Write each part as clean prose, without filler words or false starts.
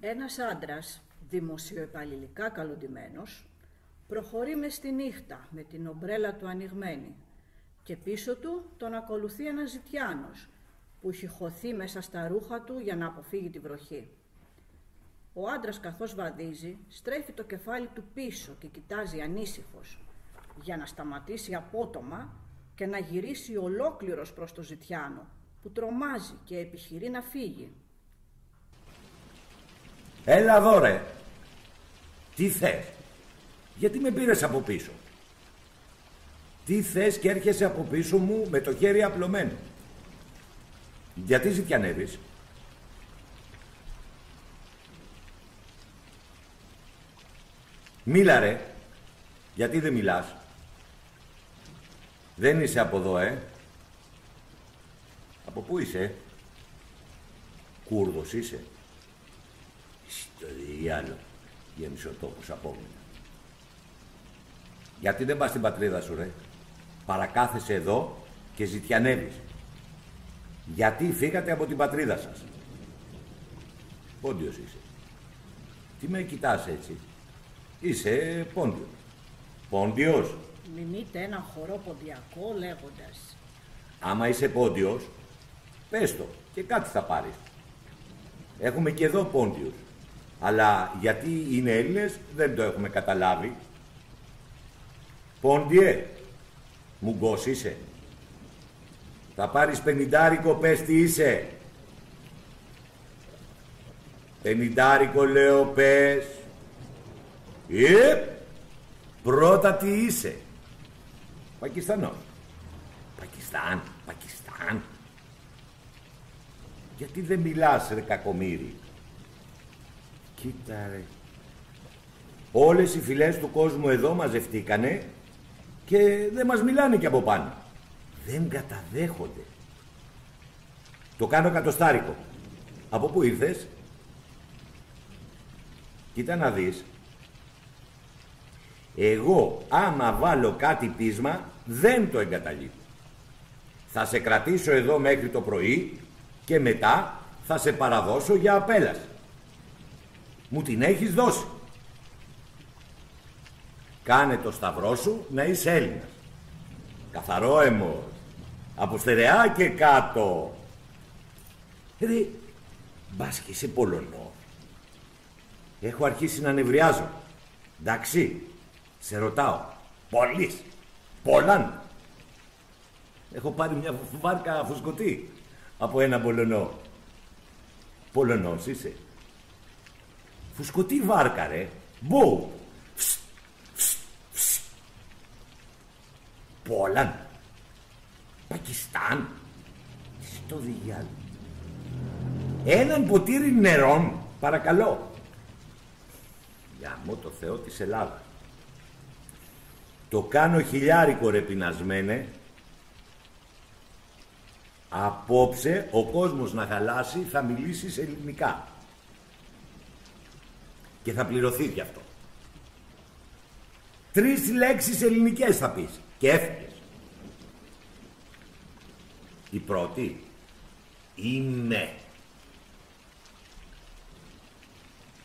Ένας άντρας, δημοσιοεπαλληλικά καλοντημένος, προχωρεί μες στη νύχτα με την ομπρέλα του ανοιγμένη και πίσω του τον ακολουθεί ένας ζητιάνος που έχει χωθεί μέσα στα ρούχα του για να αποφύγει τη βροχή. Ο άντρας, καθώς βαδίζει, στρέφει το κεφάλι του πίσω και κοιτάζει ανήσυχος για να σταματήσει απότομα και να γυρίσει ολόκληρος προς το ζητιάνο που τρομάζει και επιχειρεί να φύγει. Έλα εδώ ρε. Τι θες? Γιατί με πήρες από πίσω? Τι θες και έρχεσαι από πίσω μου με το χέρι απλωμένο? Γιατί ζητιανεύεις? Μίλα ρε. Γιατί δεν μιλάς? Δεν είσαι από εδώ, Από πού είσαι? Κούρδος είσαι? Στο διάλο, γεμισοτόπους απόμεινα. Γιατί δεν πας στην πατρίδα σου, ρε? Παρακάθεσαι εδώ και ζητιανεύεις. Γιατί φύγατε από την πατρίδα σας? Πόντιος είσαι. Τι με κοιτάς έτσι? Είσαι Πόντιος. Πόντιος. Μιμείται ένα χορό ποντιακό λέγοντας. Άμα είσαι Πόντιος, πες το και κάτι θα πάρεις. Έχουμε και εδώ Πόντιους. Αλλά γιατί είναι Έλληνες δεν το έχουμε καταλάβει. Πόντιε, μουγκός είσαι? Θα πάρεις 50 πες τι είσαι. 50 λέω πες. Πρώτα τι είσαι? Πακιστανός. Πακιστάν. Γιατί δεν μιλάς ρε κακομοίρη? Κοίτα ρε. Όλες οι φυλές του κόσμου εδώ μαζευτήκανε και δεν μας μιλάνε κι από πάνω. Δεν καταδέχονται. Το κάνω εκατοστάρικο. Από πού ήρθες? Κοίτα να δεις. Εγώ άμα βάλω κάτι πείσμα δεν το εγκαταλείπω. Θα σε κρατήσω εδώ μέχρι το πρωί και μετά θα σε παραδώσω για απέλαση. Μου την έχεις δώσει. Κάνε το σταυρό σου να είσαι Έλληνας. Καθαρό αιμός. Από στερεά και κάτω. Ρε, μπας και είσαι Πολωνός. Έχω αρχίσει να νευριάζω. Εντάξει, σε ρωτάω. Πολύς, Πολάν. Έχω πάρει μια βάρκα φουσκωτή από ένα Πολωνό. Πολωνός είσαι? Φουσκωτή βάρκα ρε. Μπου. Πολάν. Πακιστάν. Στο διάλογο. Έναν ποτήρι νερών, παρακαλώ. Γαμώ το Θεό της Ελλάδας. Το κάνω 1000 ρε πεινασμένε. Απόψε ο κόσμος να χαλάσει θα μιλήσεις ελληνικά. Και θα πληρωθεί γι' αυτό. 3 λέξεις ελληνικές θα πεις. Και έφυγες. Η πρώτη. Είμαι.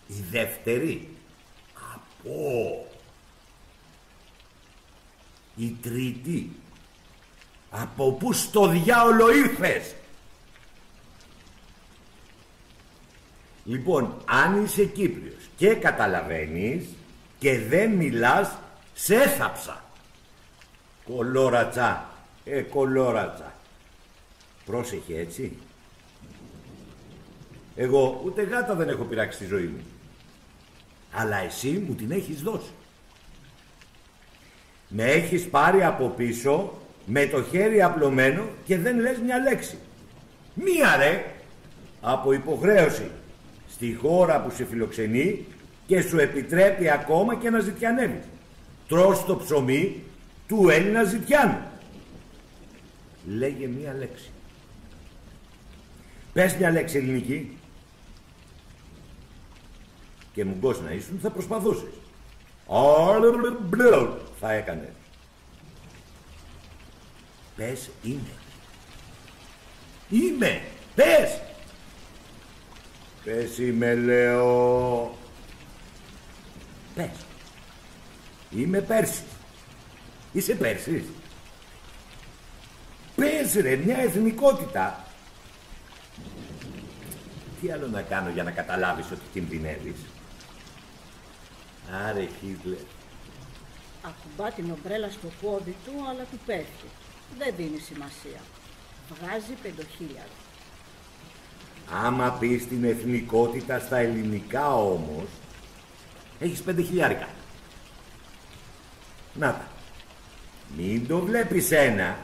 Η δεύτερη. Από. Η τρίτη. Από πού στο διάολο ήρθες? Λοιπόν, αν είσαι Κύπριος και καταλαβαίνεις και δεν μιλάς, σε έθαψα. Κολόρατσά. Κολόρατσα. Πρόσεχε, έτσι. Εγώ ούτε γάτα δεν έχω πειράξει στη ζωή μου. Αλλά εσύ μου την έχεις δώσει. Με έχεις πάρει από πίσω με το χέρι απλωμένο και δεν λες μια λέξη. Μία ρε, από υποχρέωση στη χώρα που σε φιλοξενεί και σου επιτρέπει ακόμα και να ζητιανεύεις. Τρως το ψωμί του Έλληνα ζητιάνου. Λέγε μία λέξη. Πες μια λέξη ελληνική. Και μουγκός να ήσουν θα προσπαθούσες. Θα έκανε. Πες είμαι. Είμαι. Πες. Πες είμαι, λέω. Πες. Είμαι Πέρσης. Είσαι Πέρσης. Πες ρε, μια εθνικότητα. Τι άλλο να κάνω για να καταλάβεις ότι κινδυνεύεις. Άρε Χίτλερ. Ακουμπά την ομπρέλα στο πόδι του, αλλά του πέφτει. Δεν δίνει σημασία. Βγάζει 5.000. Άμα πεις την εθνικότητα στα ελληνικά όμως, έχεις 5.000. Να τα. Μην το βλέπεις ένα.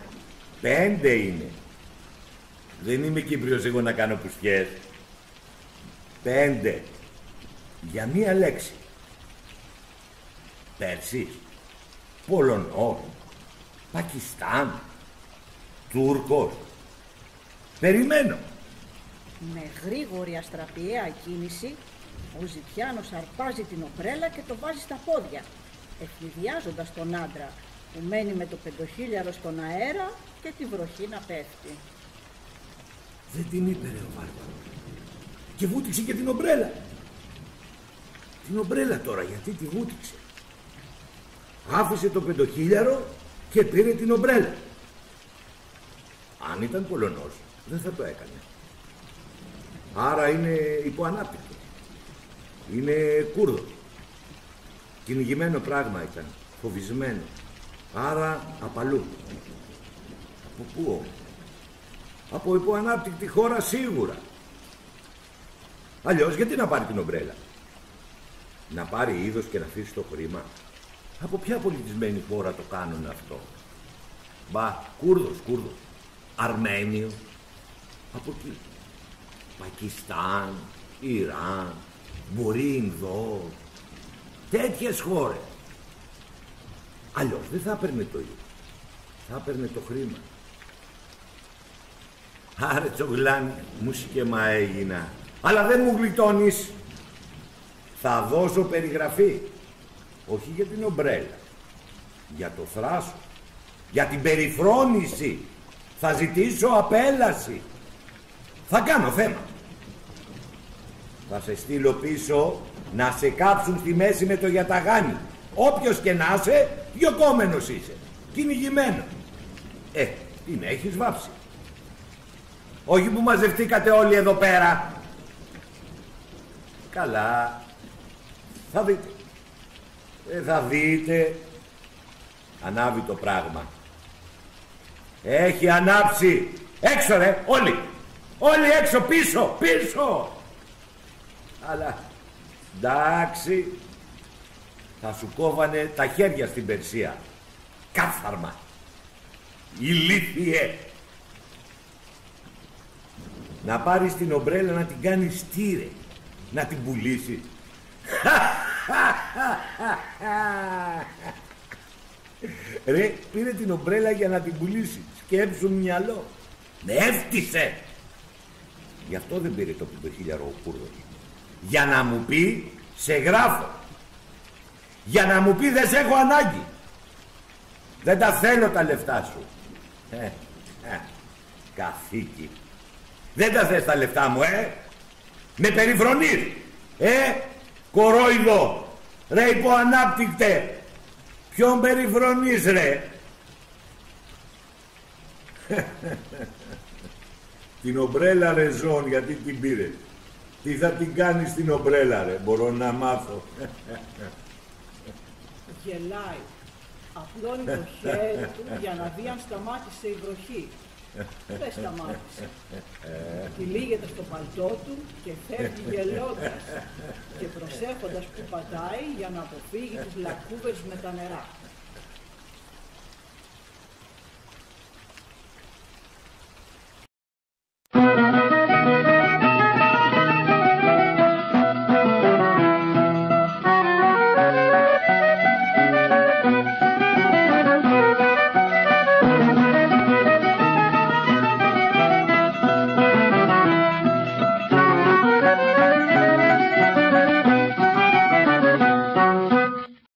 5 είναι. Δεν είμαι Κύπριος εγώ να κάνω πουστιές. 5. Για μία λέξη. Πέρσης. Πολωνός. Πακιστάν. Τούρκος. Περιμένω. Με γρήγορη αστραπιαία κίνηση, ο Ζητιάνος αρπάζει την ομπρέλα και το βάζει στα πόδια, ευνηδιάζοντας τον άντρα που μένει με το 5.000 στον αέρα και τη βροχή να πέφτει. Δεν την είπε ρε ο Βάρβαρος. Και βούτυξε και την ομπρέλα. Την ομπρέλα τώρα, γιατί τη βούτυξε. Άφησε το 5.000 και πήρε την ομπρέλα. Αν ήταν Πολωνός, δεν θα το έκανε. Άρα είναι υποανάπτυκτο. Είναι Κούρδος. Κυνηγημένο πράγμα ήταν. Φοβισμένο. Άρα απαλού. Από πού όμως? Από υποανάπτυκτη χώρα σίγουρα. Αλλιώς γιατί να πάρει την ομπρέλα? Να πάρει είδος και να αφήσει το χρήμα? Από ποια πολιτισμένη χώρα το κάνουν αυτό? Μπα, Κούρδος. Αρμένιο. Από εκεί. Πακιστάν, Ιράν, μπορεί Ινδός. Τέτοιες χώρες. Αλλιώς δεν θα έπαιρνε το ίδιο. Θα έπαιρνε το χρήμα. Άρε τσογλάνη, μουσικέμα έγινα. Αλλά δεν μου γλιτώνεις. Θα δώσω περιγραφή. Όχι για την ομπρέλα. Για το θράσο. Για την περιφρόνηση. Θα ζητήσω απέλαση. Θα κάνω θέμα. Θα σε στείλω πίσω να σε κάψουν στη μέση με το γιαταγάνι. Όποιος και να είσαι, διωκόμενος είσαι. Κυνηγημένο. Την έχεις βάψει. Όχι που μαζευτήκατε όλοι εδώ πέρα. Καλά. Θα δείτε. Θα δείτε. Ανάβει το πράγμα. Έχει ανάψει. Έξω ρε, όλοι. Όλοι έξω, πίσω. Αλλά, εντάξει. Θα σου κόβανε τα χέρια στην Περσία. Κάθαρμα. Ηλίθιε. Να πάρεις την ομπρέλα να την κάνεις τύρε. Να την πουλήσεις. Ρε, πήρε την ομπρέλα για να την πουλήσει. Σκέψου μυαλό. Με έφτισε. Γι' αυτό δεν πήρε το 5.000 ο Κούρδος. Για να μου πει, σε γράφω. Για να μου πει, δεν σε έχω ανάγκη. Δεν τα θέλω τα λεφτά σου. Καθήκη. Δεν τα θες τα λεφτά μου, Με περιφρονείς. Κορόιδο. Ρε υποανάπτυκτε. Ποιον περιφρονείς ρε? Την ομπρέλα ρε Ζων, γιατί την πήρε? Τι θα την κάνεις την ομπρέλα ρε? Μπορώ να μάθω. Γελάει. Απλώνει το χέρι του για να δει αν σταμάτησε η βροχή. Δεν σταμάτησε. Τυλίγεται στο παλτό του και φεύγει γελώντας και προσέχοντας που πατάει για να αποφύγει τις λακκούβες με τα νερά.